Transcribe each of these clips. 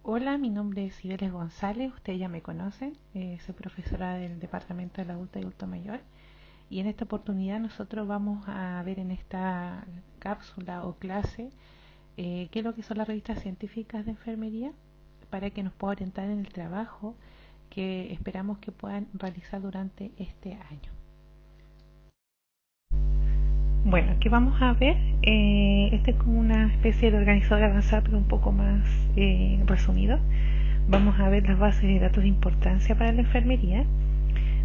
Hola, mi nombre es Cibeles González, ustedes ya me conocen, soy profesora del Departamento de Adulto y Adulto Mayor y en esta oportunidad nosotros vamos a ver en esta cápsula o clase qué es lo que son las revistas científicas de enfermería para que nos pueda orientar en el trabajo que esperamos que puedan realizar durante este año. Bueno, aquí vamos a ver, este es como una especie de organizador avanzado pero un poco más resumido. Vamos a ver las bases de datos de importancia para la enfermería.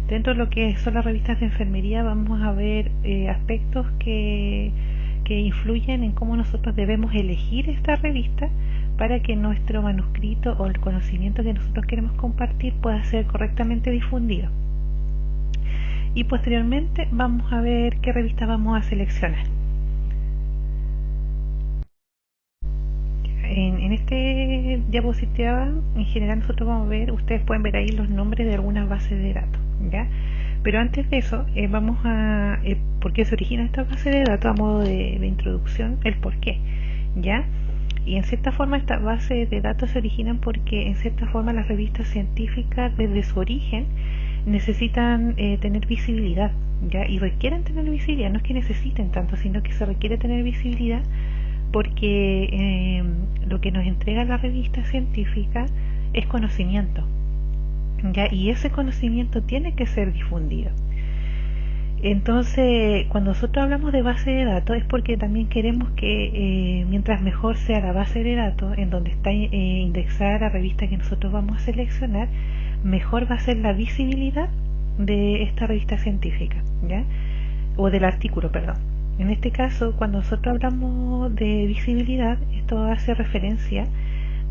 Dentro de lo que son las revistas de enfermería vamos a ver aspectos que influyen en cómo nosotros debemos elegir esta revista para que nuestro manuscrito o el conocimiento que nosotros queremos compartir pueda ser correctamente difundido. Y posteriormente vamos a ver qué revista vamos a seleccionar. En este diapositiva en general nosotros vamos a ver, ustedes pueden ver ahí los nombres de algunas bases de datos, ¿ya? Pero antes de eso, vamos a por qué se origina esta base de datos a modo de introducción, el por qué, ¿ya? Y en cierta forma estas bases de datos se originan porque en cierta forma las revistas científicas desde su origen necesitan tener visibilidad, ¿ya? Y requieren tener visibilidad, no es que necesiten tanto, sino que se requiere tener visibilidad porque lo que nos entrega la revista científica es conocimiento, ¿ya? Y ese conocimiento tiene que ser difundido. Entonces, cuando nosotros hablamos de base de datos es porque también queremos que mientras mejor sea la base de datos en donde está indexada la revista que nosotros vamos a seleccionar, mejor va a ser la visibilidad de esta revista científica, ¿ya? O del artículo, perdón. En este caso, cuando nosotros hablamos de visibilidad, esto hace referencia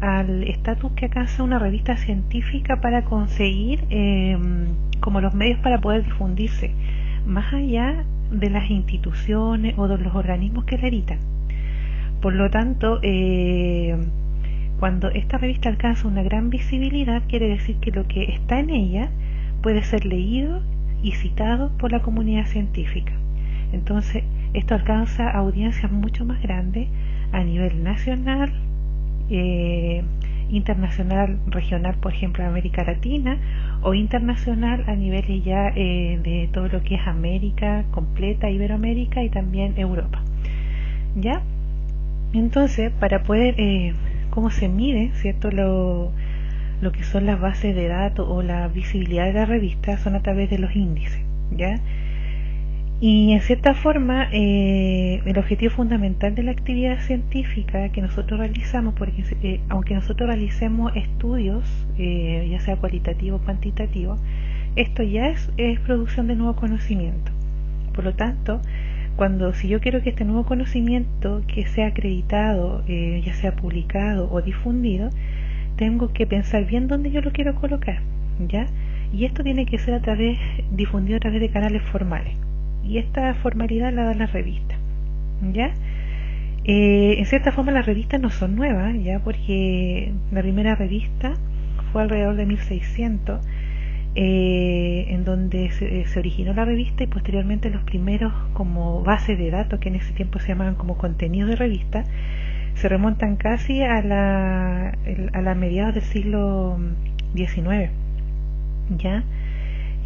al estatus que alcanza una revista científica para conseguir como los medios para poder difundirse, más allá de las instituciones o de los organismos que la editan. Por lo tanto, cuando esta revista alcanza una gran visibilidad, quiere decir que lo que está en ella puede ser leído y citado por la comunidad científica. Entonces, esto alcanza audiencias mucho más grandes a nivel nacional, internacional, regional, por ejemplo, en América Latina, o internacional a niveles ya de todo lo que es América completa, Iberoamérica y también Europa. ¿Ya? Entonces, para poder, cómo se mide, ¿cierto? Lo que son las bases de datos o la visibilidad de la revista son a través de los índices, ¿ya? Y en cierta forma, el objetivo fundamental de la actividad científica que nosotros realizamos, porque aunque nosotros realicemos estudios, ya sea cualitativo o cuantitativo, esto ya es producción de nuevo conocimiento. Por lo tanto, si yo quiero que este nuevo conocimiento que sea acreditado, ya sea publicado o difundido, tengo que pensar bien dónde yo lo quiero colocar, ¿ya? Y esto tiene que ser difundido a través de canales formales. Y esta formalidad la da la revista, ¿ya? En cierta forma las revistas no son nuevas, ¿ya? Porque la primera revista fue alrededor de 1600, en donde se originó la revista, y posteriormente los primeros como base de datos, que en ese tiempo se llamaban como contenidos de revista, se remontan casi a la mediados del siglo XIX, ¿ya?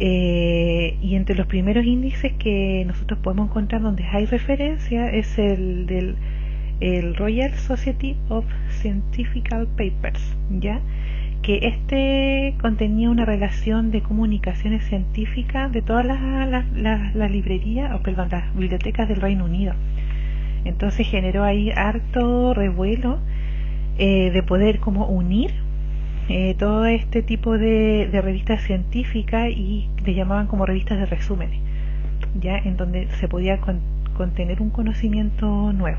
Y entre los primeros índices que nosotros podemos encontrar donde hay referencia es el Royal Society of Scientific Papers, ¿ya? Que este contenía una relación de comunicaciones científicas de todas las librerías, las bibliotecas del Reino Unido. Entonces generó ahí harto revuelo de poder como unir todo este tipo de revistas científicas, y le llamaban como revistas de resúmenes, ya, en donde se podía contener un conocimiento nuevo.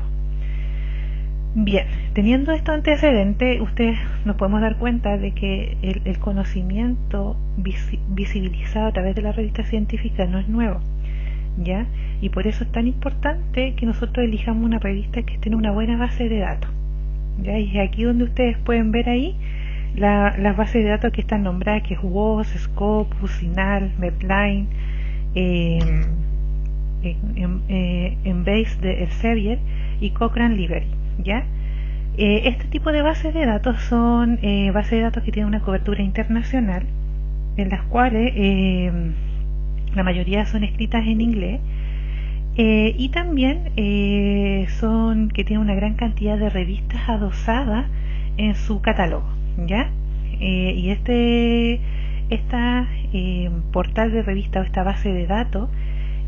Bien, teniendo esto antecedente, ustedes nos podemos dar cuenta de que el conocimiento visibilizado a través de la revista científica no es nuevo, ¿ya? Y por eso es tan importante que nosotros elijamos una revista que esté en una buena base de datos, ¿ya? Y es aquí donde ustedes pueden ver ahí las bases de datos que están nombradas, que es WOS, Scopus, CINAHL, Medline, Embase de Elsevier y Cochrane Library, ¿ya? Este tipo de bases de datos son bases de datos que tienen una cobertura internacional, en las cuales la mayoría son escritas en inglés, y también son que tienen una gran cantidad de revistas adosadas en su catálogo, ¿ya? Y esta portal de revista o esta base de datos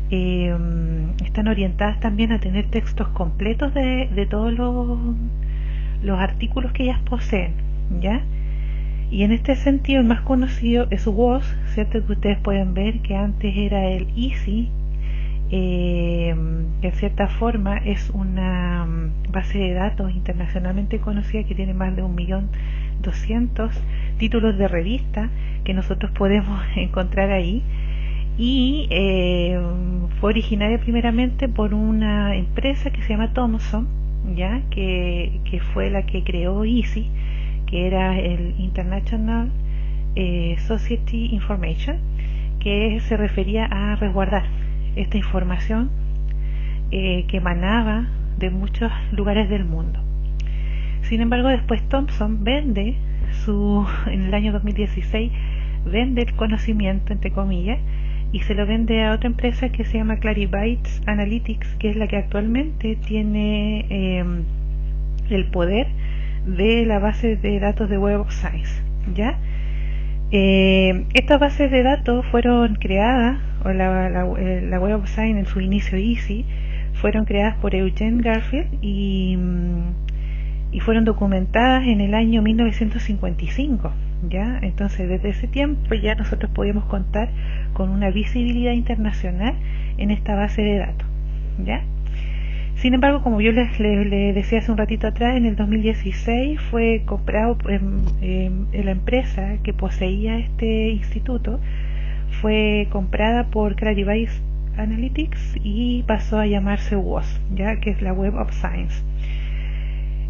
están orientadas también a tener textos completos de todos los artículos que ellas poseen, ¿ya? Y en este sentido el más conocido es WOS, ¿cierto? Que ustedes pueden ver que antes era el EASY, que en cierta forma es una base de datos internacionalmente conocida que tiene más de 1.200.000 títulos de revista que nosotros podemos encontrar ahí, y fue originaria primeramente por una empresa que se llama Thomson, ya que fue la que creó EASY, que era el International Society Information, que se refería a resguardar esta información que emanaba de muchos lugares del mundo. Sin embargo, después Thomson vende en el año 2016 vende el conocimiento, entre comillas, y se lo vende a otra empresa que se llama Claribytes Analytics, que es la que actualmente tiene el poder de la base de datos de Web of Science, ¿ya? Estas bases de datos fueron creadas, o la Web of Science en su inicio EASY, fueron creadas por Eugene Garfield y fueron documentadas en el año 1955, ¿ya? Entonces desde ese tiempo ya nosotros podíamos contar con una visibilidad internacional en esta base de datos, ¿ya? Sin embargo, como yo les decía hace un ratito atrás, en el 2016 fue comprado la empresa que poseía este instituto, fue comprada por Claribytes Analytics y pasó a llamarse WOS, ya que es la Web of Science.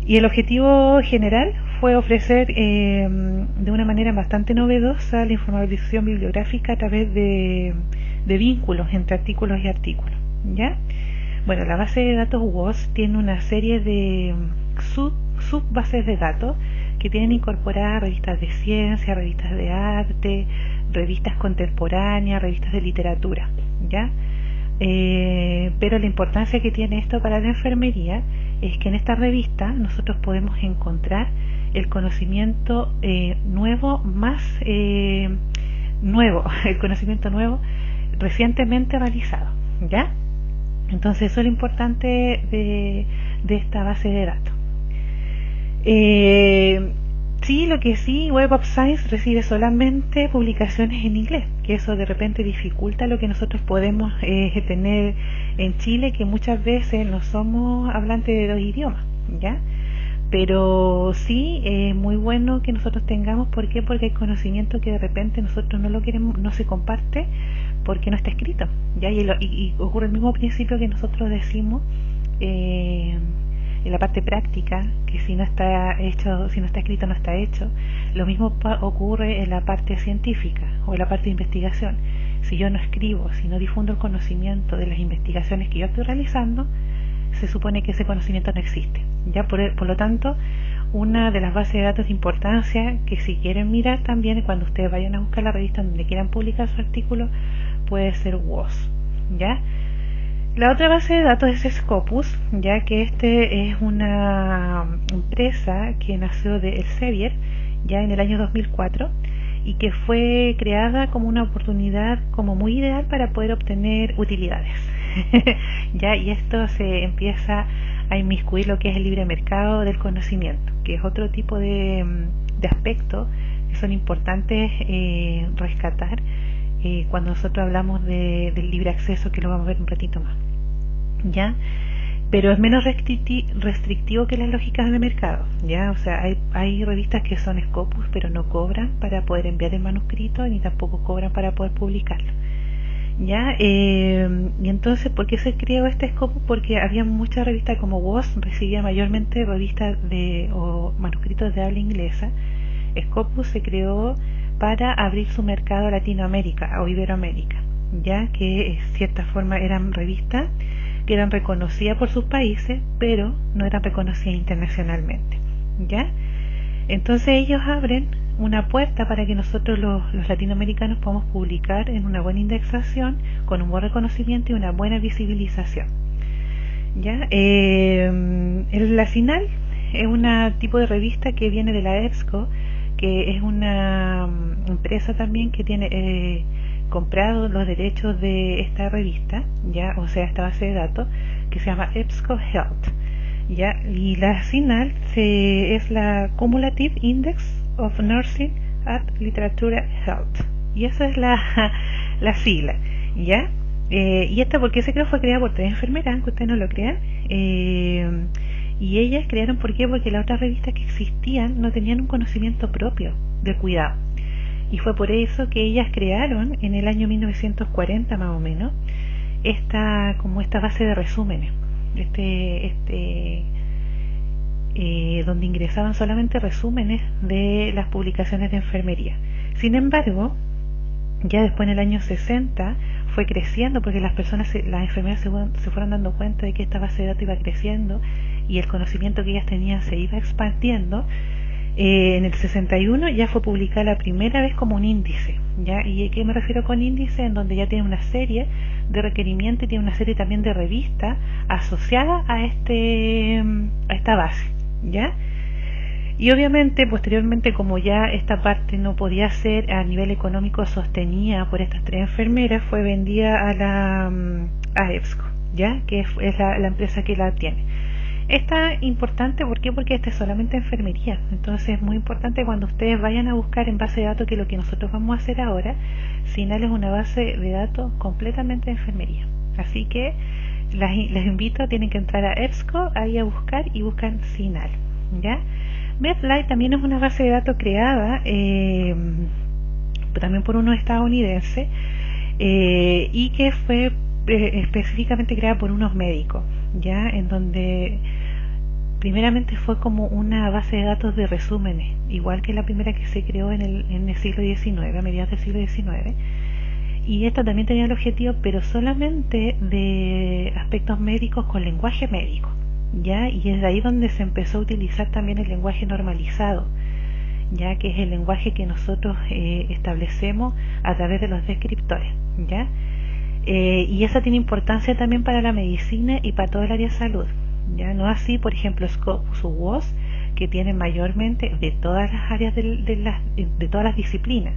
Y el objetivo general fue ofrecer de una manera bastante novedosa la información bibliográfica a través de vínculos entre artículos y artículos, ¿ya? Bueno, la base de datos WOS tiene una serie de subbases de datos que tienen incorporadas revistas de ciencia, revistas de arte, revistas contemporáneas, revistas de literatura, ¿ya? Pero la importancia que tiene esto para la enfermería es que en esta revista nosotros podemos encontrar el conocimiento nuevo, el conocimiento nuevo recientemente realizado, ¿ya? Entonces eso es lo importante de esta base de datos. Sí, lo que sí, Web of Science recibe solamente publicaciones en inglés, que eso de repente dificulta lo que nosotros podemos tener en Chile, que muchas veces no somos hablantes de dos idiomas, ¿ya? Pero sí es muy bueno que nosotros tengamos. ¿Por qué? Porque hay conocimiento que de repente nosotros no lo queremos, no se comparte porque no está escrito, ¿ya? Y ocurre el mismo principio que nosotros decimos en la parte práctica, que si no está hecho, si no está escrito, no está hecho. Lo mismo ocurre en la parte científica o en la parte de investigación. Si yo no escribo, si no difundo el conocimiento de las investigaciones que yo estoy realizando, se supone que ese conocimiento no existe, ¿ya? Por lo tanto, una de las bases de datos de importancia que si quieren mirar también cuando ustedes vayan a buscar la revista donde quieran publicar su artículo puede ser WOS, ¿ya? La otra base de datos es Scopus, ya que este es una empresa que nació de Elsevier ya en el año 2004 y que fue creada como una oportunidad como muy ideal para poder obtener utilidades. ¿Ya? Y esto se empieza a inmiscuir lo que es el libre mercado del conocimiento, que es otro tipo de aspectos que son importantes rescatar cuando nosotros hablamos del libre acceso, que lo vamos a ver un ratito más, ¿ya? Pero es menos restrictivo que las lógicas de mercado, ¿ya? O sea, hay revistas que son Scopus pero no cobran para poder enviar el manuscrito ni tampoco cobran para poder publicarlo, ¿ya? Y entonces, ¿por qué se creó este Scopus? Porque había muchas revistas, como WOS recibía mayormente revistas o manuscritos de habla inglesa. Scopus se creó para abrir su mercado a Latinoamérica o Iberoamérica, ya que de cierta forma eran revistas que eran reconocidas por sus países, pero no eran reconocidas internacionalmente. ¿ya? Entonces ellos abren una puerta para que nosotros los latinoamericanos podamos publicar en una buena indexación, con un buen reconocimiento y una buena visibilización. ¿Ya? La Final es un tipo de revista que viene de la EBSCO, que es una empresa también que tiene comprado los derechos de esta revista, ya, o sea, esta base de datos, que se llama EBSCO Health. ¿Ya? Y la CINAHL es la Cumulative Index of Nursing at Literature Health. Y esa es la sigla, ¿ya? Y esta, porque se creó, fue creada por 3 enfermeras, aunque ustedes no lo crean. Y ellas crearon, ¿por qué? Porque las otras revistas que existían no tenían un conocimiento propio del cuidado. Y fue por eso que ellas crearon, en el año 1940 más o menos, esta base de resúmenes. Donde ingresaban solamente resúmenes de las publicaciones de enfermería. Sin embargo, ya después en el año 60 fue creciendo, porque las enfermeras se fueron dando cuenta de que esta base de datos iba creciendo y el conocimiento que ellas tenían se iba expandiendo. En el 61 ya fue publicada la primera vez como un índice, ¿ya? ¿Y a qué me refiero con índice? En donde ya tiene una serie de requerimientos y tiene una serie también de revistas asociadas a esta base, ¿ya? Y obviamente posteriormente, como ya esta parte no podía ser a nivel económico sostenida por estas 3 enfermeras, fue vendida a EBSCO, ¿ya? Que es la empresa que la tiene. Esta es importante, ¿por qué? Porque esta es solamente enfermería. Entonces es muy importante cuando ustedes vayan a buscar en base de datos, que es lo que nosotros vamos a hacer ahora. CINAHL es una base de datos completamente de enfermería. Así que les invito, tienen que entrar a EBSCO, ahí a buscar y buscan CINAHL, ¿ya? MedLife también es una base de datos creada también por unos estadounidenses y que fue específicamente creada por unos médicos, ya, en donde primeramente fue como una base de datos de resúmenes, igual que la primera que se creó en el siglo XIX, a mediados del siglo XIX. Y esta también tenía el objetivo, pero solamente de aspectos médicos con lenguaje médico, ¿ya? Y es de ahí donde se empezó a utilizar también el lenguaje normalizado, ya que es el lenguaje que nosotros establecemos a través de los descriptores, ¿ya? Y esa tiene importancia también para la medicina y para todo el área de salud, ¿ya? No así, por ejemplo, Scopus u WOS, que tiene mayormente de todas las áreas de todas las disciplinas,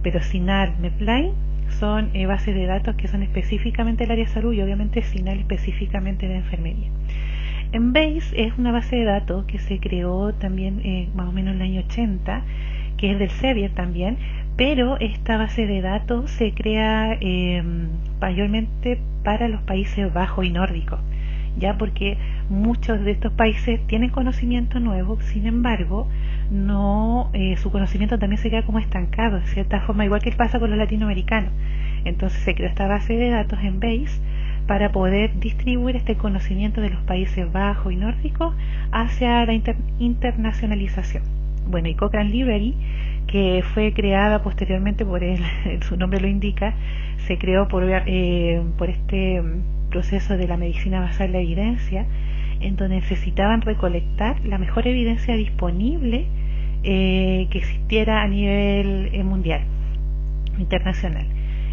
pero CINAHL, MedLife son bases de datos que son específicamente del área de salud, y obviamente CINAHL específicamente de enfermería. Embase es una base de datos que se creó también más o menos en el año 80, que es del Sevier también, pero esta base de datos se crea mayormente para los Países Bajos y nórdicos, ya, porque muchos de estos países tienen conocimiento nuevo, sin embargo, no su conocimiento también se queda como estancado, de cierta forma, igual que pasa con los latinoamericanos. Entonces se creó esta base de datos en Base para poder distribuir este conocimiento de los Países Bajos y nórdicos hacia la internacionalización. Bueno, y Cochrane Library, que fue creada posteriormente por él, su nombre lo indica, se creó por este proceso de la medicina basada en la evidencia, en donde necesitaban recolectar la mejor evidencia disponible que existiera a nivel mundial, internacional,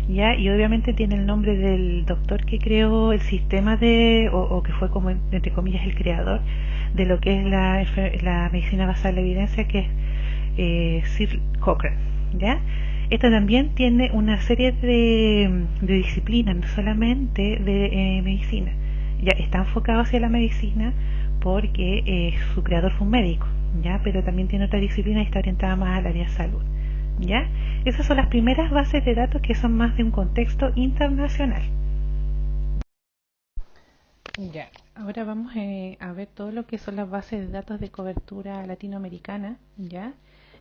¿ya? Y obviamente tiene el nombre del doctor que creó el sistema o que fue como, entre comillas, el creador de lo que es la medicina basada en la evidencia, que es Sir Cochrane, ¿ya? Esta también tiene una serie de disciplinas, no solamente de medicina. Ya está enfocado hacia la medicina porque su creador fue un médico, ¿ya? Pero también tiene otra disciplina y está orientada más al área de salud, ¿ya? Esas son las primeras bases de datos que son más de un contexto internacional. Ya, ahora vamos a ver todo lo que son las bases de datos de cobertura latinoamericana, ¿ya?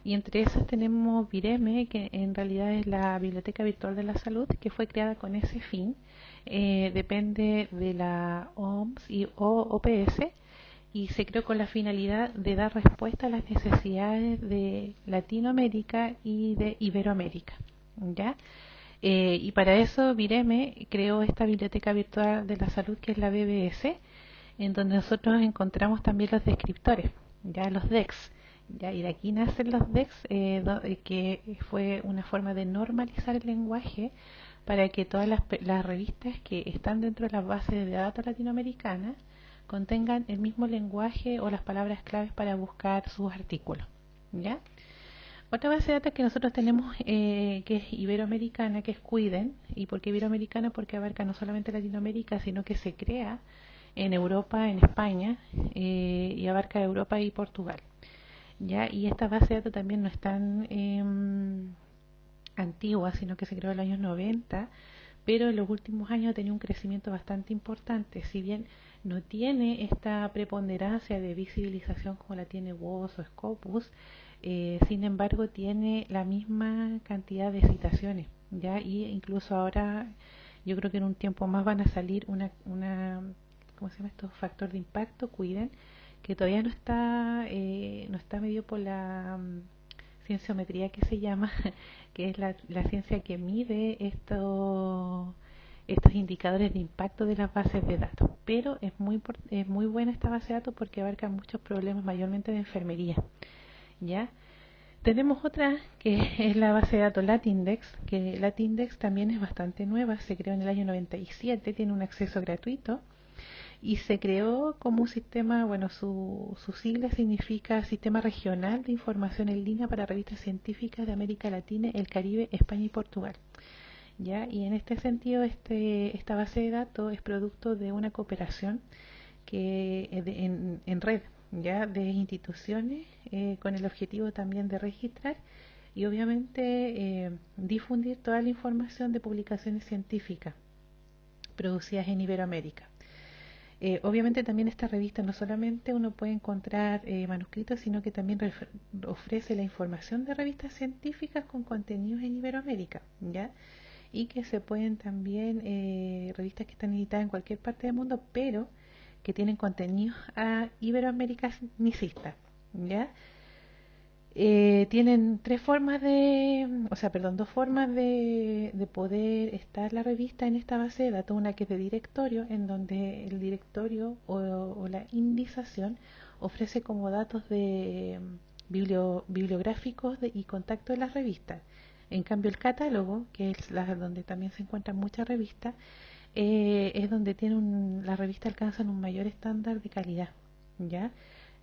Y entre esas tenemos Vireme, que en realidad es la Biblioteca Virtual de la Salud, que fue creada con ese fin. Depende de la OMS o OPS, y se creó con la finalidad de dar respuesta a las necesidades de Latinoamérica y de Iberoamérica, ¿ya? Y para eso Vireme creó esta Biblioteca Virtual de la Salud, que es la BBS, en donde nosotros encontramos también los descriptores, ya los DEX. Ya, y de aquí nacen los DEX, que fue una forma de normalizar el lenguaje para que todas las revistas que están dentro de las bases de datos latinoamericanas contengan el mismo lenguaje o las palabras claves para buscar sus artículos. ¿Ya? Otra base de datos que nosotros tenemos, que es iberoamericana, que es Cuiden. ¿Y por qué iberoamericana? Porque abarca no solamente Latinoamérica, sino que se crea en Europa, en España, y abarca Europa y Portugal. ¿Ya? Y esta base de datos también no es tan antigua, sino que se creó en los años 90, pero en los últimos años ha tenido un crecimiento bastante importante. Si bien no tiene esta preponderancia de visibilización como la tiene WOS o Scopus, sin embargo tiene la misma cantidad de citaciones, ¿ya? Y incluso ahora yo creo que en un tiempo más van a salir una ¿cómo se llama esto? Factor de impacto, cuiden, que todavía no está medido por la cienciometría que se llama, que es la ciencia que mide estos indicadores de impacto de las bases de datos. Pero es muy buena esta base de datos porque abarca muchos problemas, mayormente de enfermería. ¿Ya? Tenemos otra que es la base de datos Latindex, que Latindex también es bastante nueva, se creó en el año 97, tiene un acceso gratuito y se creó como un sistema, bueno, su sigla significa Sistema Regional de Información en Línea para Revistas Científicas de América Latina, el Caribe, España y Portugal. ¿Ya? Y en este sentido, esta base de datos es producto de una cooperación en red, ya, de instituciones, con el objetivo también de registrar y obviamente difundir toda la información de publicaciones científicas producidas en Iberoamérica. Obviamente también esta revista no solamente uno puede encontrar manuscritos, sino que también ofrece la información de revistas científicas con contenidos en Iberoamérica, ¿ya? Y que se pueden también, revistas que están editadas en cualquier parte del mundo, pero que tienen contenidos iberoamericanistas, ¿ya? Tienen dos formas de poder estar la revista en esta base de datos. Una que es de directorio, en donde el directorio o la indización ofrece como datos de bibliográficos y contacto de las revistas. En cambio, el catálogo, que es donde también se encuentran muchas revistas, es donde las revistas alcanzan un mayor estándar de calidad, ¿ya?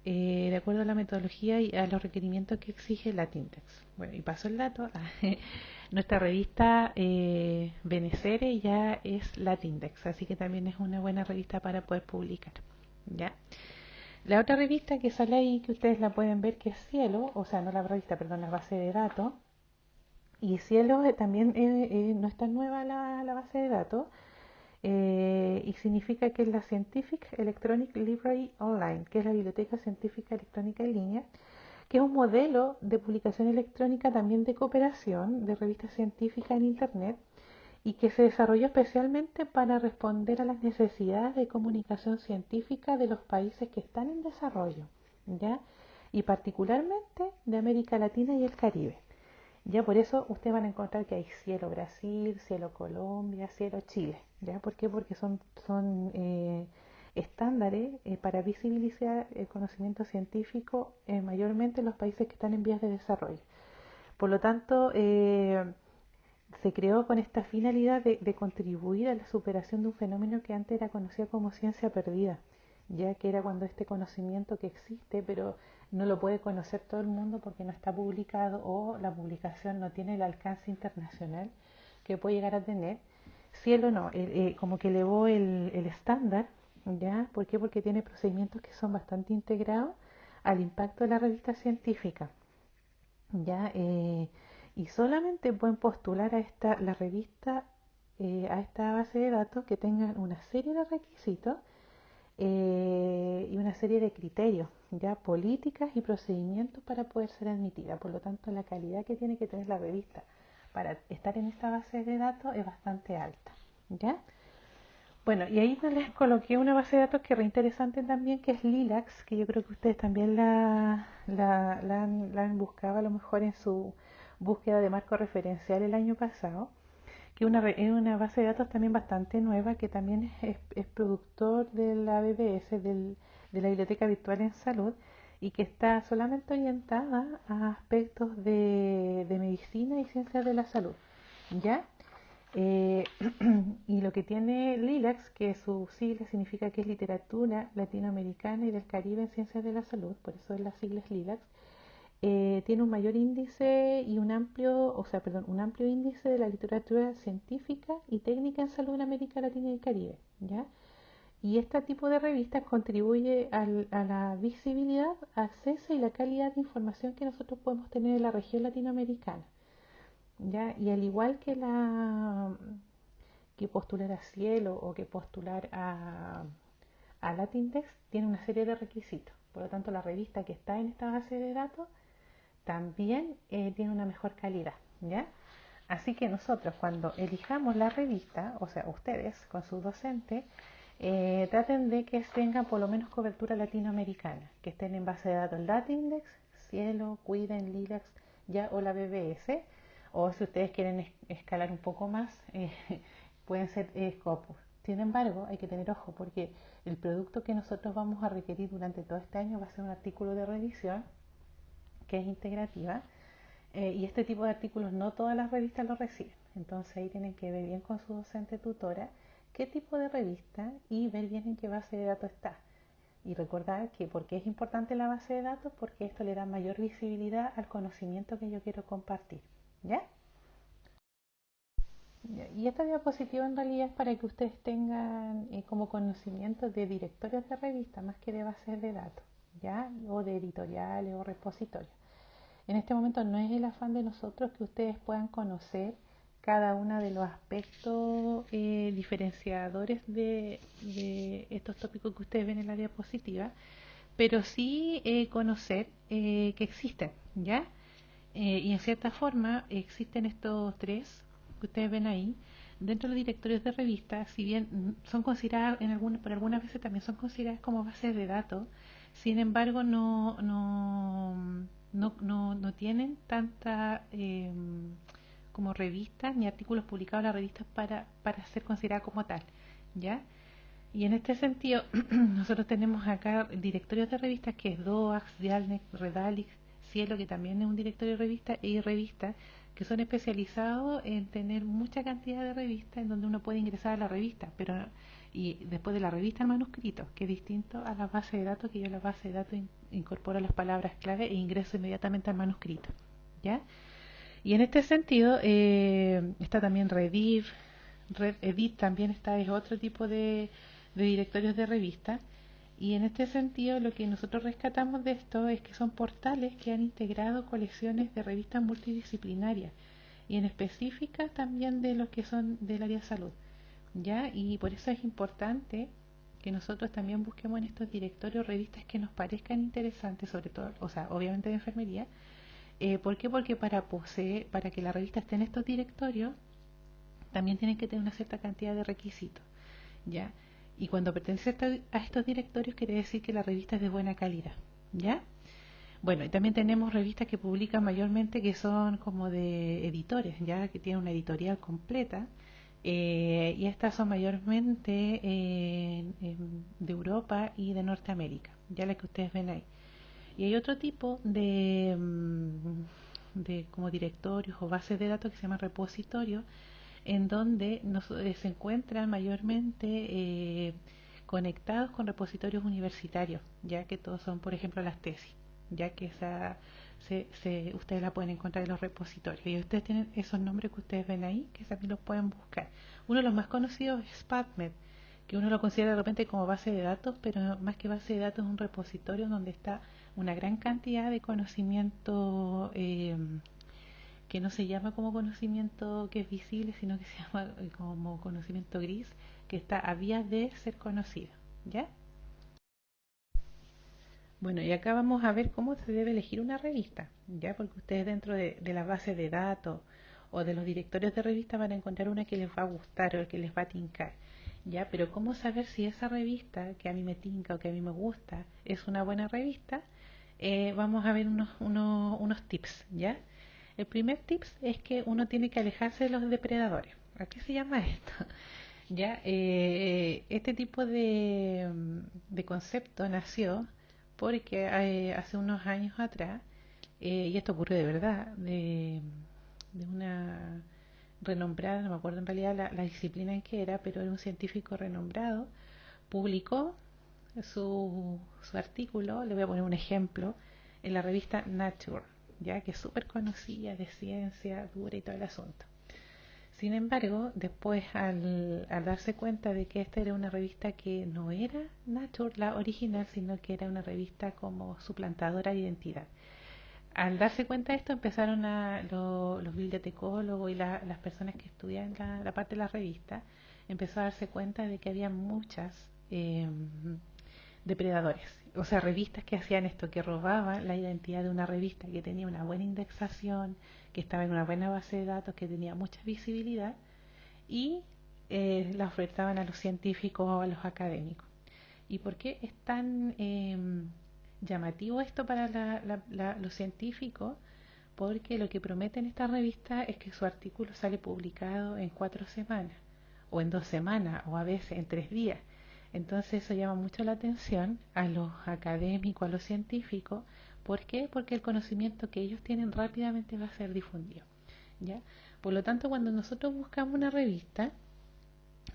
De acuerdo a la metodología y a los requerimientos que exige Latindex. Bueno, y paso el dato. Nuestra revista Benecere ya es Latindex, así que también es una buena revista para poder publicar. ¿Ya? La otra revista que sale ahí, que ustedes la pueden ver, que es Cielo, o sea, no la revista, perdón, la base de datos. Y Cielo también no es tan nueva la base de datos, y significa que es la Scientific Electronic Library Online, que es la Biblioteca Científica Electrónica en Línea, que es un modelo de publicación electrónica también de cooperación de revistas científicas en Internet y que se desarrolló especialmente para responder a las necesidades de comunicación científica de los países que están en desarrollo, ¿ya? Y particularmente de América Latina y el Caribe. Ya por eso ustedes van a encontrar que hay Cielo Brasil, Cielo Colombia, Cielo Chile. ¿Ya? ¿Por qué? Porque son estándares para visibilizar el conocimiento científico mayormente en los países que están en vías de desarrollo. Por lo tanto, se creó con esta finalidad de contribuir a la superación de un fenómeno que antes era conocido como ciencia perdida, ya que era cuando este conocimiento que existe, pero no lo puede conocer todo el mundo porque no está publicado o la publicación no tiene el alcance internacional que puede llegar a tener. Cielo no, como que elevó el estándar, ¿ya? ¿Por qué? Porque tiene procedimientos que son bastante integrados al impacto de la revista científica, ¿ya? Y solamente pueden postular la revista, a esta base de datos que tengan una serie de requisitos y una serie de criterios, ya, políticas y procedimientos para poder ser admitida. Por lo tanto, la calidad que tiene que tener la revista para estar en esta base de datos es bastante alta, ¿ya? Bueno, y ahí les coloqué una base de datos que es re interesante también, que es Lilacs, que yo creo que ustedes también la han buscado a lo mejor en su búsqueda de marco referencial el año pasado, que es una base de datos también bastante nueva, que también es productor de la BBS, de la Biblioteca Virtual en Salud, y que está solamente orientada a aspectos de medicina y ciencias de la salud, ¿ya? Eh, y lo que tiene LILACS, que su sigla significa que es Literatura Latinoamericana y del Caribe en Ciencias de la Salud, por eso es las siglas LILACS, tiene un mayor índice y un amplio índice de la literatura científica y técnica en salud en América Latina y el Caribe, ¿ya? Y este tipo de revistas contribuye a la visibilidad, acceso y la calidad de información que nosotros podemos tener en la región latinoamericana, ¿ya? Y al igual que postular a Cielo o que postular a Latindex, tiene una serie de requisitos. Por lo tanto, la revista que está en esta base de datos también tiene una mejor calidad, ¿ya? Así que nosotros cuando elijamos la revista, o sea, ustedes con sus docentes, traten de que tengan por lo menos cobertura latinoamericana, que estén en base de datos Latindex, Cielo, Cuiden, Lilacs, ya, o la BBS, o si ustedes quieren escalar un poco más, pueden ser Scopus. Sin embargo, hay que tener ojo porque el producto que nosotros vamos a requerir durante todo este año va a ser un artículo de revisión que es integrativa, y este tipo de artículos no todas las revistas lo reciben. Entonces ahí tienen que ver bien con su docente tutora qué tipo de revista y ver bien en qué base de datos está. Y recordar que porque es importante la base de datos, porque esto le da mayor visibilidad al conocimiento que yo quiero compartir. ¿Ya? Y esta diapositiva en realidad es para que ustedes tengan como conocimiento de directorios de revista más que de bases de datos, ¿ya? O de editoriales o repositorios. En este momento no es el afán de nosotros que ustedes puedan conocer cada uno de los aspectos diferenciadores de estos tópicos que ustedes ven en la diapositiva, pero sí conocer que existen, ¿ya? Y en cierta forma existen estos tres que ustedes ven ahí dentro de los directorios de revistas, si bien son consideradas por algunas veces también son consideradas como bases de datos. Sin embargo no tienen tanta como revistas ni artículos publicados en las revistas para ser consideradas como tal, ¿ya? Y en este sentido, nosotros tenemos acá directorios de revistas que es DOAX, Dialnet, Redalix, Cielo, que también es un directorio de revistas, y revistas que son especializados en tener mucha cantidad de revistas en donde uno puede ingresar a la revista, pero y después de la revista el manuscrito, que es distinto a la base de datos, que yo en la base de datos incorporo las palabras clave e ingreso inmediatamente al manuscrito, ¿ya? Y en este sentido está también Rediff, RedEdit también está, es otro tipo de directorios de revistas. Y en este sentido lo que nosotros rescatamos de esto es que son portales que han integrado colecciones de revistas multidisciplinarias y en específicas también de los que son del área de salud, ¿ya? Y por eso es importante que nosotros también busquemos en estos directorios revistas que nos parezcan interesantes, sobre todo, o sea, obviamente de enfermería. ¿Por qué? Porque para que la revista esté en estos directorios, también tienen que tener una cierta cantidad de requisitos, ¿ya? Y cuando pertenece a estos directorios quiere decir que la revista es de buena calidad, ¿ya? Bueno, y también tenemos revistas que publican mayormente que son como de editores, ya que tienen una editorial completa, y estas son mayormente de Europa y de Norteamérica, ya las que ustedes ven ahí. Y hay otro tipo de como directorios o bases de datos que se llaman repositorios, en donde se encuentran mayormente conectados con repositorios universitarios, ya que todos son, por ejemplo, las tesis, ya que ustedes la pueden encontrar en los repositorios. Y ustedes tienen esos nombres que ustedes ven ahí, que también los pueden buscar. Uno de los más conocidos es PubMed, que uno lo considera de repente como base de datos, pero más que base de datos es un repositorio donde está una gran cantidad de conocimiento que no se llama como conocimiento que es visible, sino que se llama como conocimiento gris, que está a vías de ser conocido, ¿ya? Bueno, y acá vamos a ver cómo se debe elegir una revista, ¿ya? Porque ustedes dentro de la base de datos o de los directorios de revista van a encontrar una que les va a gustar o que les va a tincar, ¿ya? Pero ¿cómo saber si esa revista que a mí me tinca o que a mí me gusta es una buena revista? Vamos a ver unos tips, ¿ya? El primer tips es que uno tiene que alejarse de los depredadores. ¿A qué se llama esto? Ya, este tipo de concepto nació porque hace unos años atrás, y esto ocurrió de verdad, de una renombrada, no me acuerdo en realidad la disciplina en que era, pero era un científico renombrado, publicó su artículo, le voy a poner un ejemplo, en la revista Nature, ya que es súper conocida de ciencia dura y todo el asunto. Sin embargo, después al darse cuenta de que esta era una revista que no era Nature la original, sino que era una revista como suplantadora de identidad. Al darse cuenta de esto, empezaron los bibliotecólogos y las personas que estudian la parte de la revista, empezó a darse cuenta de que había muchas depredadores, o sea, revistas que hacían esto, que robaban la identidad de una revista que tenía una buena indexación, que estaba en una buena base de datos, que tenía mucha visibilidad y la ofertaban a los científicos o a los académicos. ¿Y por qué es tan llamativo esto para los científicos? Porque lo que prometen estas revistas es que su artículo sale publicado en 4 semanas, o en 2 semanas, o a veces en 3 días. Entonces eso llama mucho la atención a los académicos, a los científicos. ¿Por qué? Porque el conocimiento que ellos tienen rápidamente va a ser difundido, ¿ya? Por lo tanto, cuando nosotros buscamos una revista,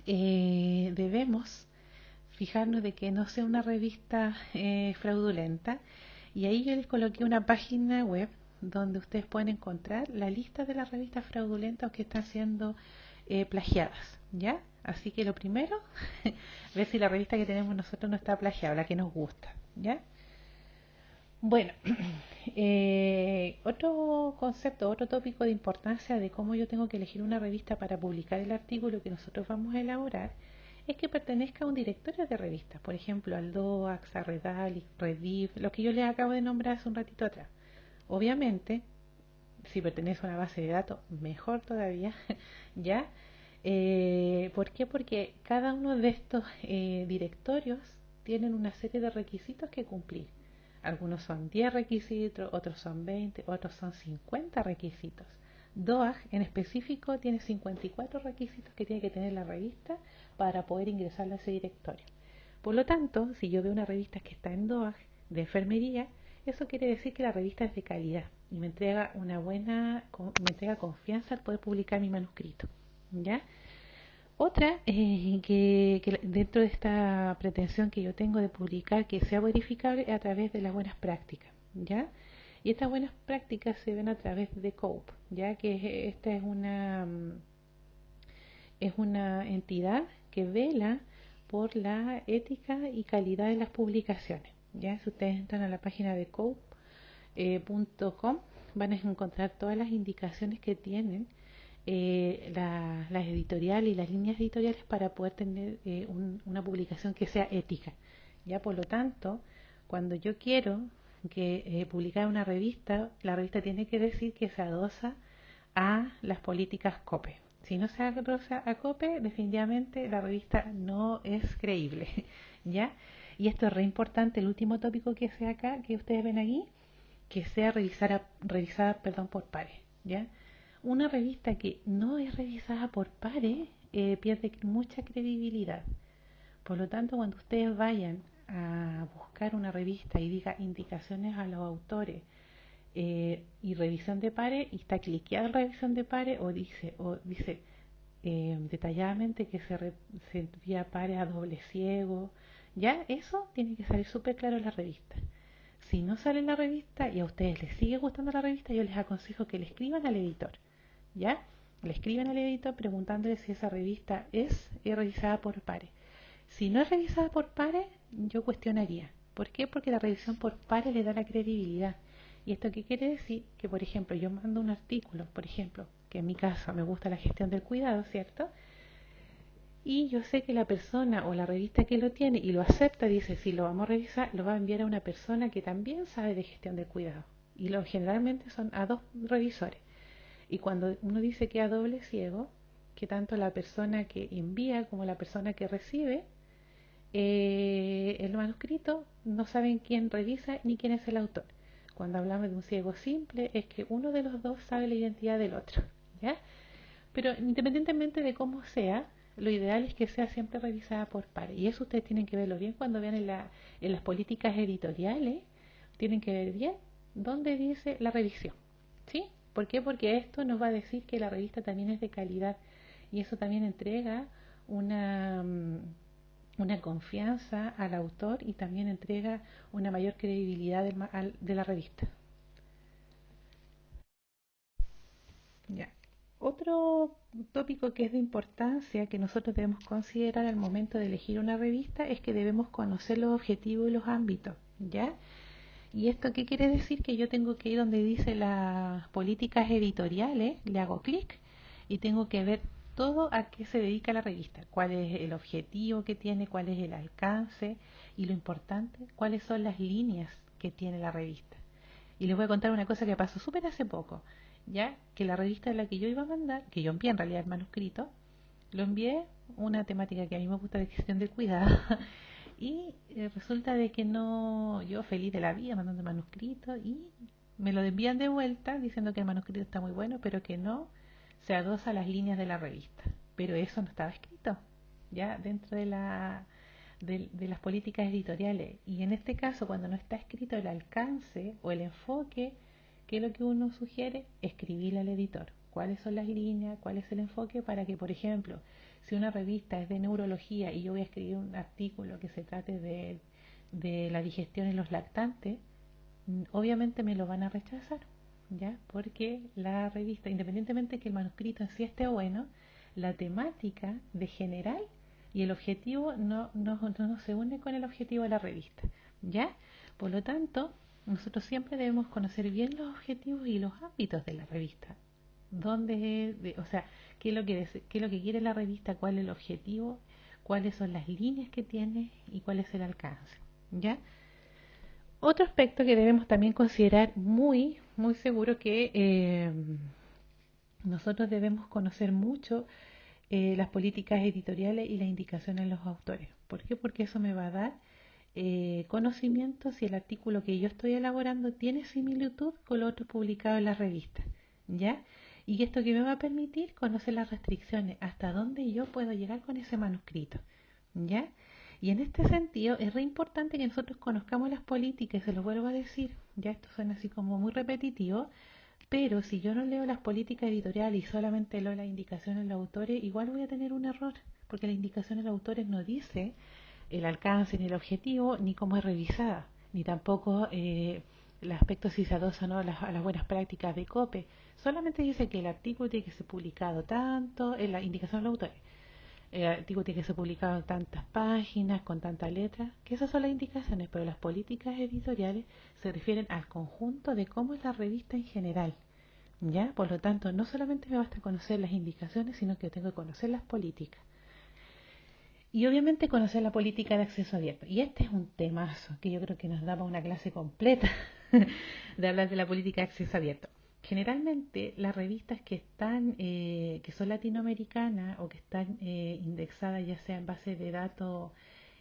debemos fijarnos de que no sea una revista fraudulenta, y ahí yo les coloqué una página web donde ustedes pueden encontrar la lista de las revistas fraudulentas que están siendo plagiadas, ¿ya? Así que lo primero, ver si la revista que tenemos nosotros no está plagiada, la que nos gusta, ¿ya? Bueno, otro concepto, otro tópico de importancia de cómo yo tengo que elegir una revista para publicar el artículo que nosotros vamos a elaborar es que pertenezca a un directorio de revistas, por ejemplo, al DOAX, a Redalyc, Rediff, lo que yo les acabo de nombrar hace un ratito atrás. Obviamente, si pertenece a una base de datos, mejor todavía, ¿ya? ¿Por qué? Porque cada uno de estos directorios tienen una serie de requisitos que cumplir. Algunos son 10 requisitos, otros son 20, otros son 50 requisitos. DOAG en específico tiene 54 requisitos que tiene que tener la revista para poder ingresar a ese directorio. Por lo tanto, si yo veo una revista que está en DOAG de enfermería, eso quiere decir que la revista es de calidad y me entrega me entrega confianza al poder publicar mi manuscrito, ¿ya? Otra, que dentro de esta pretensión que yo tengo de publicar que sea verificable a través de las buenas prácticas, ¿ya? Y estas buenas prácticas se ven a través de COPE, ya que esta es una entidad que vela por la ética y calidad de las publicaciones, ¿ya? Si ustedes entran a la página de COPE.com, van a encontrar todas las indicaciones que tienen las editoriales y las líneas editoriales para poder tener una publicación que sea ética. Ya, por lo tanto, cuando yo quiero que publicar una revista, la revista tiene que decir que se adosa a las políticas COPE. Si no se adosa a COPE, definitivamente la revista no es creíble, ¿ya? Y esto es re importante, el último tópico que sea acá, que ustedes ven aquí, que sea revisada por pares, ¿ya? Una revista que no es revisada por pares pierde mucha credibilidad. Por lo tanto, cuando ustedes vayan a buscar una revista y diga indicaciones a los autores y revisión de pares, y está cliqueada la revisión de pares, o dice detalladamente que se envía pares a doble ciego, ya eso tiene que salir súper claro en la revista. Si no sale en la revista y a ustedes les sigue gustando la revista, yo les aconsejo que le escriban al editor, ¿ya? Le escriben al editor preguntándole si esa revista es revisada por pares. Si no es revisada por pares, yo cuestionaría. ¿Por qué? Porque la revisión por pares le da la credibilidad. ¿Y esto qué quiere decir? Que, por ejemplo, yo mando un artículo, por ejemplo, que en mi caso me gusta la gestión del cuidado, ¿cierto? Y yo sé que la persona o la revista que lo tiene y lo acepta, dice, si lo vamos a revisar, lo va a enviar a una persona que también sabe de gestión del cuidado. Y generalmente son a 2 revisores. Y cuando uno dice que a doble ciego, que tanto la persona que envía como la persona que recibe el manuscrito no saben quién revisa ni quién es el autor. Cuando hablamos de un ciego simple es que uno de los dos sabe la identidad del otro, ¿ya? Pero independientemente de cómo sea, lo ideal es que sea siempre revisada por pares. Y eso ustedes tienen que verlo bien cuando vean en las políticas editoriales, tienen que ver bien dónde dice la revisión. ¿Sí? ¿Por qué? Porque esto nos va a decir que la revista también es de calidad y eso también entrega una, una confianza al autor y también entrega una mayor credibilidad de la revista. Ya. Otro tópico que es de importancia que nosotros debemos considerar al momento de elegir una revista es que debemos conocer los objetivos y los ámbitos, ¿ya? ¿Y esto qué quiere decir? Que yo tengo que ir donde dice las políticas editoriales, le hago clic y tengo que ver todo a qué se dedica la revista, cuál es el objetivo que tiene, cuál es el alcance y lo importante, cuáles son las líneas que tiene la revista. Y les voy a contar una cosa que pasó súper hace poco, ya que la revista de la que yo iba a mandar, que yo envié en realidad el manuscrito, lo envié una temática que a mí me gusta de gestión del cuidado y resulta de que no, yo feliz de la vida mandando el manuscrito y me lo envían de vuelta diciendo que el manuscrito está muy bueno pero que no se adosa a las líneas de la revista, pero eso no estaba escrito ya dentro de las políticas editoriales y en este caso cuando no está escrito el alcance o el enfoque, ¿qué es lo que uno sugiere? Escribirle al editor cuáles son las líneas, cuál es el enfoque para que, por ejemplo, si una revista es de neurología y yo voy a escribir un artículo que se trate de la digestión en los lactantes, obviamente me lo van a rechazar, ¿ya? Porque la revista, independientemente de que el manuscrito en sí esté bueno, la temática de general y el objetivo no se une con el objetivo de la revista, ¿ya? Por lo tanto, nosotros siempre debemos conocer bien los objetivos y los ámbitos de la revista. O sea, qué es lo que quiere la revista, cuál es el objetivo, cuáles son las líneas que tiene y cuál es el alcance, ¿ya? Otro aspecto que debemos también considerar muy seguro que nosotros debemos conocer mucho las políticas editoriales y las indicaciones de los autores. ¿Por qué? Porque eso me va a dar conocimiento si el artículo que yo estoy elaborando tiene similitud con lo otro publicado en la revista, ¿ya? Y esto que me va a permitir conocer las restricciones, hasta dónde yo puedo llegar con ese manuscrito, ¿ya? Y en este sentido es re importante que nosotros conozcamos las políticas, se lo vuelvo a decir, ya esto suena así como muy repetitivo, pero si yo no leo las políticas editoriales y solamente leo las indicaciones de los autores, igual voy a tener un error, porque las indicaciones de los autores no dice el alcance ni el objetivo, ni cómo es revisada, ni tampoco el aspecto si se adosa no a las buenas prácticas de COPE. Solamente dice que el artículo tiene que ser publicado tanto, en la indicación de los autores. El artículo tiene que ser publicado en tantas páginas, con tantas letras, que esas son las indicaciones, pero las políticas editoriales se refieren al conjunto de cómo es la revista en general. ¿Ya? Por lo tanto, no solamente me basta conocer las indicaciones, sino que tengo que conocer las políticas. Y obviamente conocer la política de acceso abierto. Y este es un temazo que yo creo que nos da para una clase completa de hablar de la política de acceso abierto. Generalmente las revistas que están, que son latinoamericanas o que están indexadas ya sea en base de datos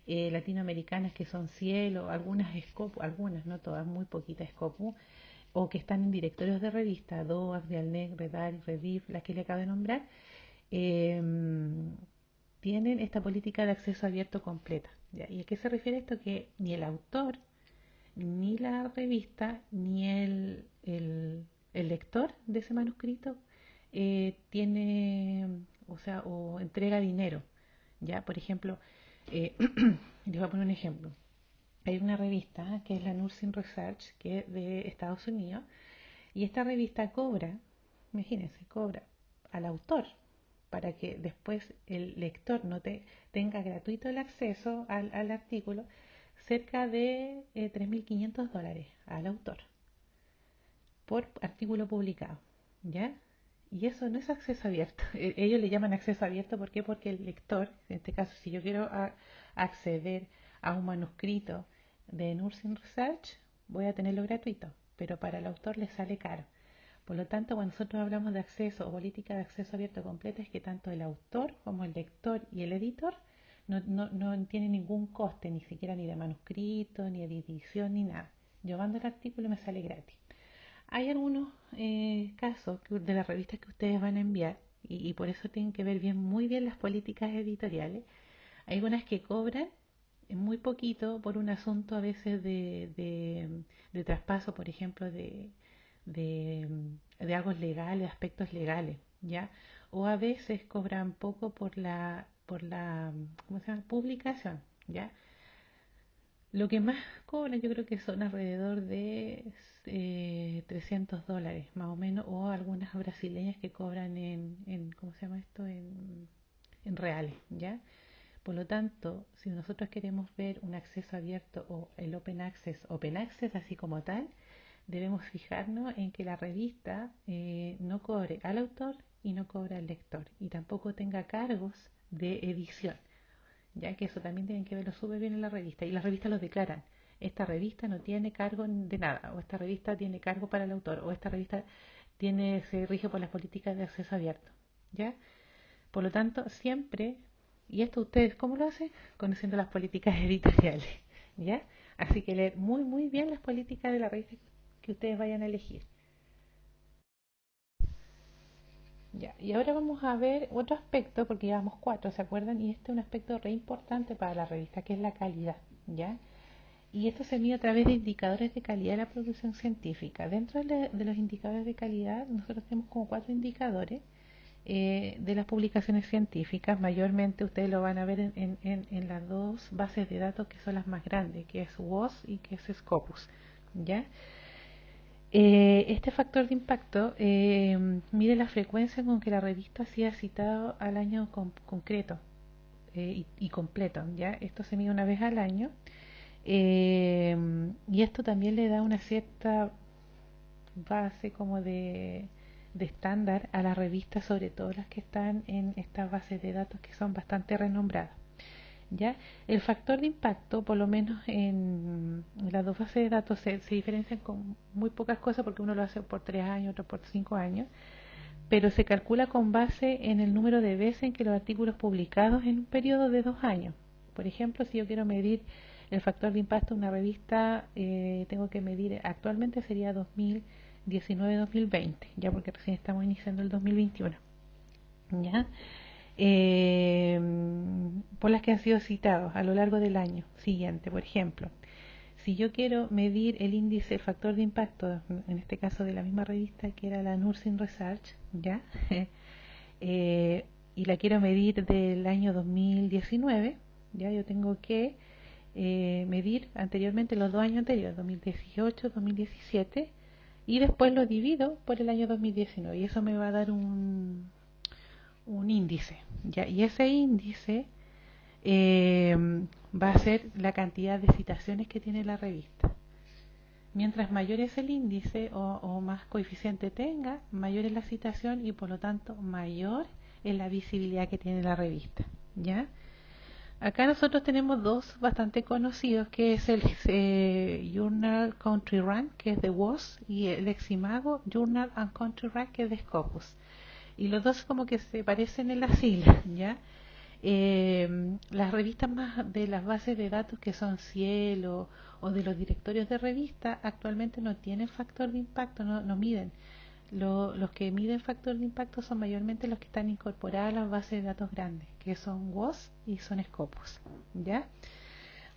latinoamericanas que son Cielo, algunas Scopus, algunas, no todas, muy poquitas Scopus, o que están en directorios de revistas, DOAC, Dialnet, Redal, Rediff, las que le acabo de nombrar, eh, tienen esta política de acceso abierto completa. ¿Ya? ¿Y a qué se refiere esto? Que ni el autor, ni la revista, ni el lector de ese manuscrito tiene, o sea, o entrega dinero. ¿Ya? Por ejemplo, les voy a poner un ejemplo. Hay una revista que es la Nursing Research, que es de Estados Unidos, y esta revista cobra, imagínense, cobra al autor para que después el lector no tenga gratuito el acceso al artículo, cerca de $3.500 al autor por artículo publicado, ¿ya? Y eso no es acceso abierto. Ellos le llaman acceso abierto, ¿por qué? Porque el lector, en este caso, si yo quiero acceder a un manuscrito de Nursing Research, voy a tenerlo gratuito, pero para el autor le sale caro. Por lo tanto, cuando nosotros hablamos de acceso o política de acceso abierto completa, es que tanto el autor como el lector y el editor no tienen ningún coste, ni siquiera ni de manuscrito, ni de edición, ni nada. Yo mando el artículo y me sale gratis. Hay algunos casos de las revistas que ustedes van a enviar y por eso tienen que ver bien, muy bien las políticas editoriales. Hay algunas que cobran muy poquito por un asunto a veces de traspaso, por ejemplo, de algo legal, de aspectos legales, ¿ya? O a veces cobran poco por la ¿cómo se llama? Publicación, ¿ya? Lo que más cobran yo creo que son alrededor de $300 más o menos, o algunas brasileñas que cobran ¿cómo se llama esto? En reales, ¿ya? Por lo tanto, si nosotros queremos ver un acceso abierto o el open access así como tal, debemos fijarnos en que la revista no cobre al autor y no cobre al lector y tampoco tenga cargos de edición, ya que eso también tienen que verlo súper bien en la revista y las revistas lo declaran. Esta revista no tiene cargo de nada, o esta revista tiene cargo para el autor, o esta revista se rige por las políticas de acceso abierto, ¿ya? Por lo tanto, siempre, y esto ustedes, ¿cómo lo hacen? Conociendo las políticas editoriales, ¿ya? Así que leer muy, muy bien las políticas de la revista que ustedes vayan a elegir. Ya, y ahora vamos a ver otro aspecto, porque llevamos cuatro, ¿se acuerdan? Y este es un aspecto re importante para la revista, que es la calidad, ¿ya? Y esto se mide a través de indicadores de calidad de la producción científica. Dentro de los indicadores de calidad, nosotros tenemos como cuatro indicadores de las publicaciones científicas. Mayormente ustedes lo van a ver en las dos bases de datos que son las más grandes, que es WOS y que es Scopus, ¿ya? Este factor de impacto mide la frecuencia con que la revista sea citado al año concreto y completo, ¿ya? Esto se mide una vez al año, y esto también le da una cierta base como de estándar a las revistas, sobre todo las que están en estas bases de datos que son bastante renombradas. ¿Ya? El factor de impacto, por lo menos en las dos bases de datos, se diferencian con muy pocas cosas porque uno lo hace por 3 años, otro por 5 años, pero se calcula con base en el número de veces en que los artículos publicados en un periodo de 2 años. Por ejemplo, si yo quiero medir el factor de impacto de una revista, tengo que medir, actualmente sería 2019-2020, ya porque recién estamos iniciando el 2021. ¿Ya? eh, por las que han sido citados a lo largo del año siguiente. Por ejemplo, si yo quiero medir el índice, el factor de impacto, en este caso de la misma revista que era la Nursing Research, ¿ya? eh, y la quiero medir del año 2019, ya yo tengo que medir anteriormente los 2 años anteriores, 2018, 2017, y después lo divido por el año 2019 y eso me va a dar un índice, ¿ya? Y ese índice eh, va a ser la cantidad de citaciones que tiene la revista. Mientras mayor es el índice o más coeficiente tenga, mayor es la citación y por lo tanto mayor es la visibilidad que tiene la revista, ¿ya? Acá nosotros tenemos dos bastante conocidos, que es el Journal Country Rank, que es de WOS, y el Eximago Journal and Country Rank, que es de Scopus. Y los dos como que se parecen en las siglas, ¿ya? Las revistas más de las bases de datos que son Cielo o de los directorios de revistas actualmente no tienen factor de impacto, no miden. Los que miden factor de impacto son mayormente los que están incorporados a las bases de datos grandes, que son WOS y son Scopus, ¿ya?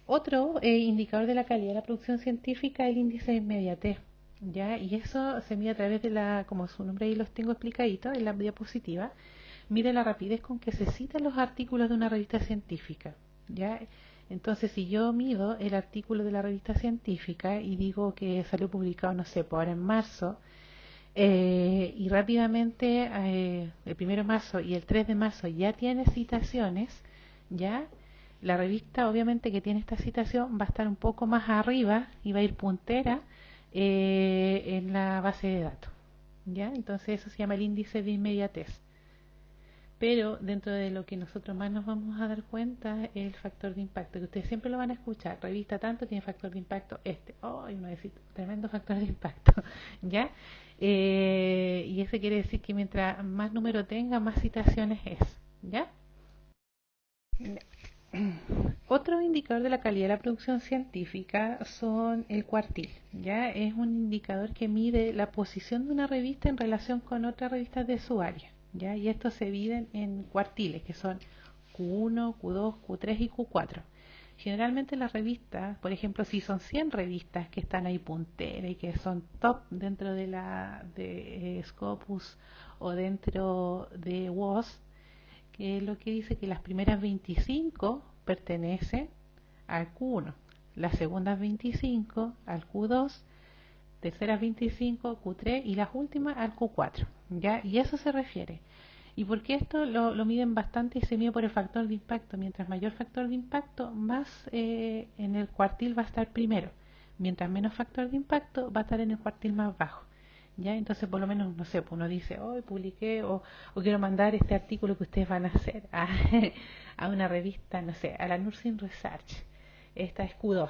Otro indicador de la calidad de la producción científica es el índice de inmediatez, ¿ya? Y eso se mide a través de como su nombre ahí los tengo explicaditos en la diapositiva, mide la rapidez con que se citan los artículos de una revista científica, ¿ya? Entonces, si yo mido el artículo de la revista científica y digo que salió publicado, no sé, por ahora en marzo, y rápidamente el 1 de marzo y el 3 de marzo ya tiene citaciones, ya la revista obviamente que tiene esta citación va a estar un poco más arriba y va a ir puntera en la base de datos, ya. Entonces eso se llama el índice de inmediatez. Pero dentro de lo que nosotros más nos vamos a dar cuenta es el factor de impacto, que ustedes siempre lo van a escuchar. Revista tanto tiene factor de impacto este. Oh, uno dice, tremendo factor de impacto. ¿Ya? Y ese quiere decir que mientras más número tenga, más citaciones es. ¿Ya? Otro indicador de la calidad de la producción científica son el cuartil, ¿ya? Es un indicador que mide la posición de una revista en relación con otras revistas de su área, ¿ya? Y estos se dividen en cuartiles, que son Q1, Q2, Q3 y Q4. Generalmente las revistas, por ejemplo, si son 100 revistas que están ahí punteras y que son top dentro de la de Scopus o dentro de WOS, que es lo que dice que las primeras 25 pertenecen al Q1, las segundas 25 al Q2, terceras 25, Q3 y las últimas al Q4, ¿ya? Y eso se refiere. ¿Y por qué esto lo miden bastante y se mide por el factor de impacto? Mientras mayor factor de impacto, más en el cuartil va a estar primero. Mientras menos factor de impacto, va a estar en el cuartil más bajo. ¿Ya? Entonces, por lo menos, no sé, pues uno dice, hoy publiqué o quiero mandar este artículo que ustedes van a hacer a una revista, no sé, a la Nursing Research. Esta es Q2.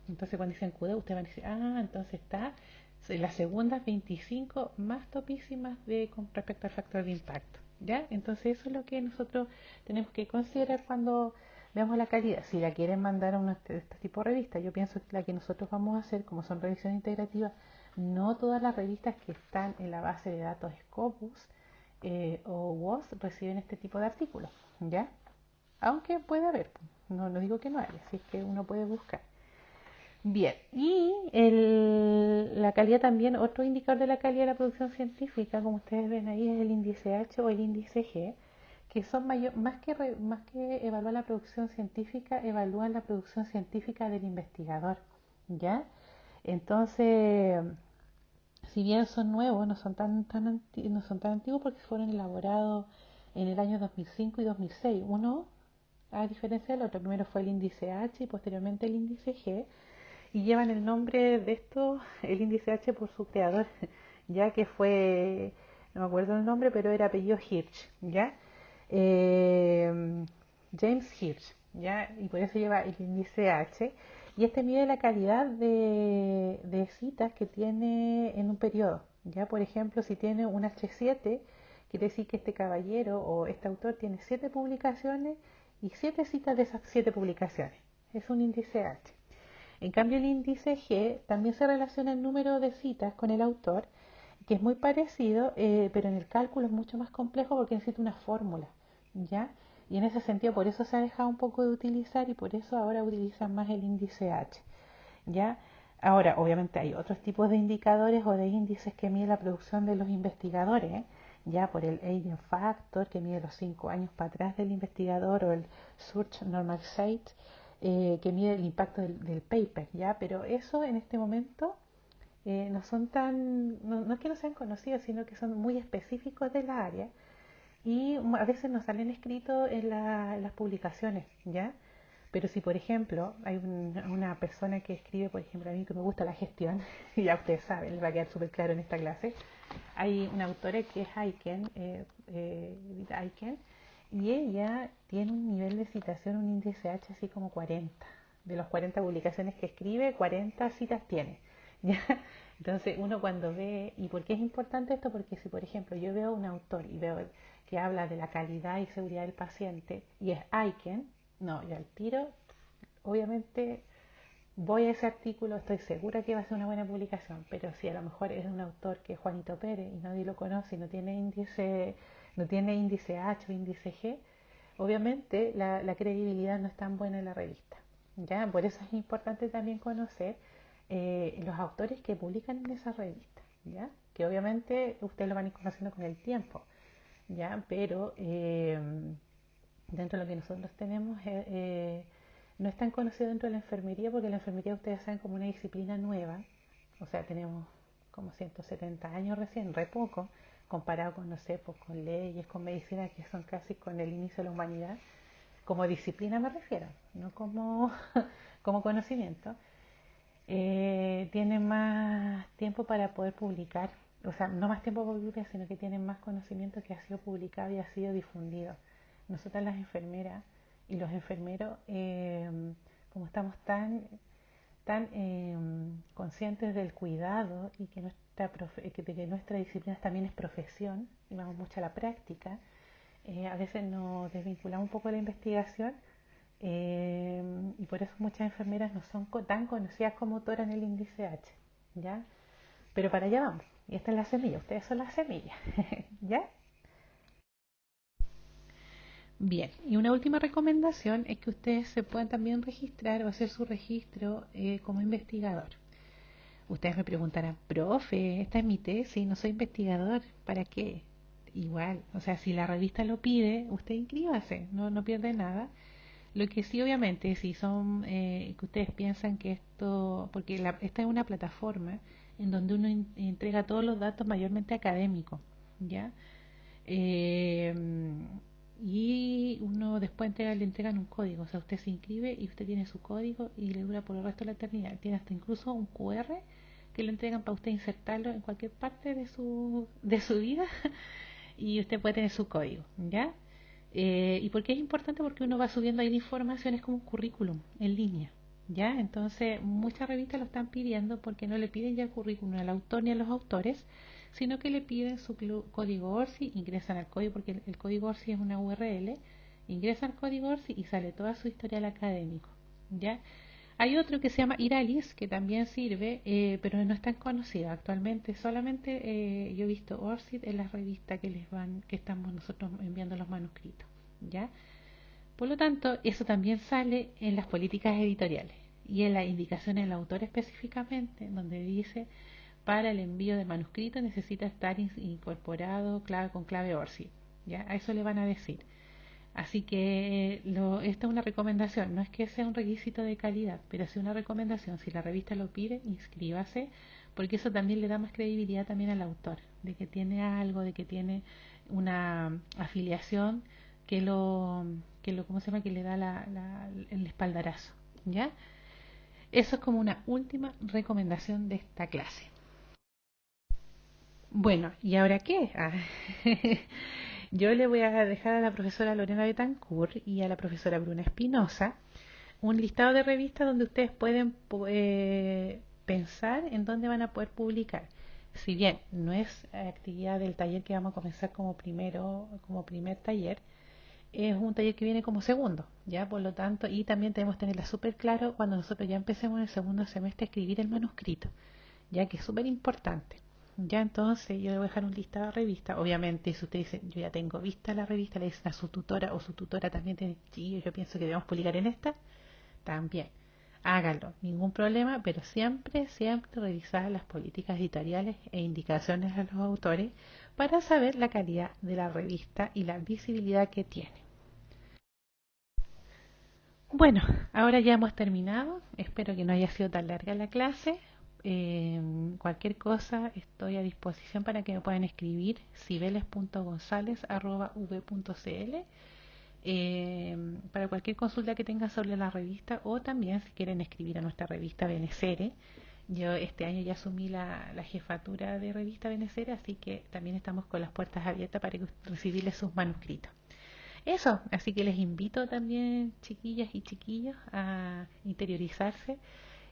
Entonces, cuando dicen Q2, ustedes van a decir, entonces está las segundas 25 más topísimas con respecto al factor de impacto. ¿Ya? Entonces eso es lo que nosotros tenemos que considerar cuando veamos la calidad. Si la quieren mandar a este tipo de revistas, yo pienso que la que nosotros vamos a hacer, como son revisiones integrativas, no todas las revistas que están en la base de datos Scopus o WOS reciben este tipo de artículos, ¿ya? Aunque puede haber, no digo que no haya, así es que uno puede buscar. Bien, y la calidad también, otro indicador de la calidad de la producción científica, como ustedes ven ahí, es el índice H o el índice G, que son más que evaluar la producción científica, evalúan la producción científica del investigador, ¿ya? Entonces, si bien son nuevos, no son no son tan antiguos porque fueron elaborados en el año 2005 y 2006. Uno, a diferencia del otro, primero fue el índice H y posteriormente el índice G, y llevan el nombre de esto, el índice H, por su creador, ya que fue, no me acuerdo el nombre, pero era apellido Hirsch, ¿ya? James Hirsch, ¿ya? Y por eso lleva el índice H. Y este mide la calidad de citas que tiene en un periodo, ¿ya? Por ejemplo, si tiene un H7, quiere decir que este caballero o este autor tiene 7 publicaciones y 7 citas de esas 7 publicaciones. Es un índice H. En cambio, el índice G también se relaciona el número de citas con el autor, que es muy parecido, pero en el cálculo es mucho más complejo porque necesita una fórmula, ¿ya? Y en ese sentido, por eso se ha dejado un poco de utilizar y por eso ahora utilizan más el índice H, ¿ya? Ahora, obviamente hay otros tipos de indicadores o de índices que miden la producción de los investigadores, ¿eh? Ya por el Aging Factor, que mide los 5 años para atrás del investigador, o el Search Normal Rate, que mide el impacto del paper, ¿ya? Pero eso en este momento no son no es que no sean conocidos, sino que son muy específicos de la área y a veces no salen escritos en las publicaciones, ¿ya? Pero si, por ejemplo, hay una persona que escribe, por ejemplo, a mí que me gusta la gestión, y ya ustedes saben, les va a quedar súper claro en esta clase, hay una autora que es Aiken, Edith Aiken, y ella tiene un nivel de citación, un índice H así como 40. De las 40 publicaciones que escribe, 40 citas tiene. ¿Ya? Entonces uno cuando ve, ¿y por qué es importante esto? Porque si por ejemplo yo veo un autor y veo que habla de la calidad y seguridad del paciente y es Aiken, no, yo al tiro, obviamente voy a ese artículo, estoy segura que va a ser una buena publicación, pero si a lo mejor es un autor que es Juanito Pérez y nadie lo conoce y no tiene índice H o índice G, obviamente la credibilidad no es tan buena en la revista. ¿Ya? Por eso es importante también conocer los autores que publican en esa revista, ¿ya? Que obviamente ustedes lo van a ir conociendo con el tiempo, ¿ya? Pero dentro de lo que nosotros tenemos no es tan conocido dentro de la enfermería porque la enfermería ustedes saben como una disciplina nueva, o sea, tenemos como 170 años recién, re poco, comparado con, no sé, pues con leyes, con medicina que son casi con el inicio de la humanidad, como disciplina me refiero, no como, como conocimiento. Tienen más tiempo para poder publicar, o sea, no más tiempo para publicar, sino que tienen más conocimiento que ha sido publicado y ha sido difundido. Nosotras las enfermeras y los enfermeros, como estamos tan conscientes del cuidado y que que nuestra disciplina también es profesión y vamos mucho a la práctica, a veces nos desvinculamos un poco de la investigación y por eso muchas enfermeras no son tan conocidas como autora en el índice H, ¿ya? Pero para allá vamos. Y esta es la semilla, ustedes son la semilla, ¿ya? Bien, y una última recomendación es que ustedes se puedan también registrar o hacer su registro como investigador. Ustedes me preguntarán, profe, esta es mi tesis, no soy investigador, ¿para qué? Igual, o sea, si la revista lo pide, usted inscríbase, no pierde nada. Lo que sí, obviamente, si son que ustedes piensan que esto, porque esta es una plataforma en donde uno entrega todos los datos mayormente académicos, ¿ya? Eh, y uno después le entregan un código, o sea, usted se inscribe y usted tiene su código y le dura por el resto de la eternidad. Tiene hasta incluso un QR que le entregan para usted insertarlo en cualquier parte de su vida y usted puede tener su código, ¿ya? ¿Y por qué es importante? Porque uno va subiendo ahí informaciones como un currículum en línea, ¿ya? Entonces, muchas revistas lo están pidiendo porque no le piden ya el currículum al autor ni a los autores, sino que le piden su código ORCI, ingresan al código, porque el código ORCI es una URL, ingresan al código ORCI y sale toda su historial académico, ¿ya? Hay otro que se llama Iralis, que también sirve, pero no es tan conocido actualmente. Solamente yo he visto ORCID en las revistas que estamos nosotros enviando los manuscritos, ¿ya? Por lo tanto, eso también sale en las políticas editoriales y en las indicaciones del autor específicamente, donde dice para el envío de manuscrito necesita estar incorporado con clave ORCID, ¿ya? A eso le van a decir. Así que esta es una recomendación, no es que sea un requisito de calidad, pero sí una recomendación. Si la revista lo pide, inscríbase, porque eso también le da más credibilidad también al autor, de que tiene algo, de que tiene una afiliación ¿cómo se llama? Que le da el espaldarazo, ¿ya? Eso es como una última recomendación de esta clase. Bueno, ¿y ahora qué? Yo le voy a dejar a la profesora Lorena Betancourt y a la profesora Bruna Espinosa un listado de revistas donde ustedes pueden pensar en dónde van a poder publicar. Si bien no es actividad del taller que vamos a comenzar como primer taller, es un taller que viene como segundo, ¿ya? Por lo tanto, y también tenemos que tenerla súper claro cuando nosotros ya empecemos en el segundo semestre a escribir el manuscrito, ya que es súper importante. Ya entonces yo le voy a dejar un listado de revistas. Obviamente, si usted dice, yo ya tengo vista la revista, le dicen a su tutora o su tutora también tiene, sí, yo pienso que debemos publicar en esta, también. Hágalo, ningún problema, pero siempre, siempre revisar las políticas editoriales e indicaciones a los autores para saber la calidad de la revista y la visibilidad que tiene. Bueno, ahora ya hemos terminado. Espero que no haya sido tan larga la clase. Cualquier cosa estoy a disposición para que me puedan escribir cibeles.gonzalez@v.cl para cualquier consulta que tengan sobre la revista o también si quieren escribir a nuestra revista Benecere. Yo este año ya asumí la jefatura de revista Benecere, así que también estamos con las puertas abiertas para recibirles sus manuscritos. Eso, así que les invito también, chiquillas y chiquillos, a interiorizarse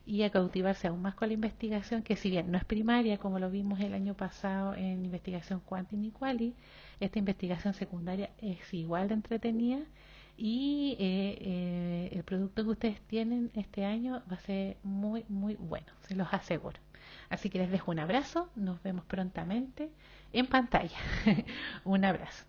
y a cautivarse aún más con la investigación, que si bien no es primaria, como lo vimos el año pasado en investigación Quantum y Quali, esta investigación secundaria es igual de entretenida y el producto que ustedes tienen este año va a ser muy, muy bueno, se los aseguro. Así que les dejo un abrazo, nos vemos prontamente en pantalla. Un abrazo.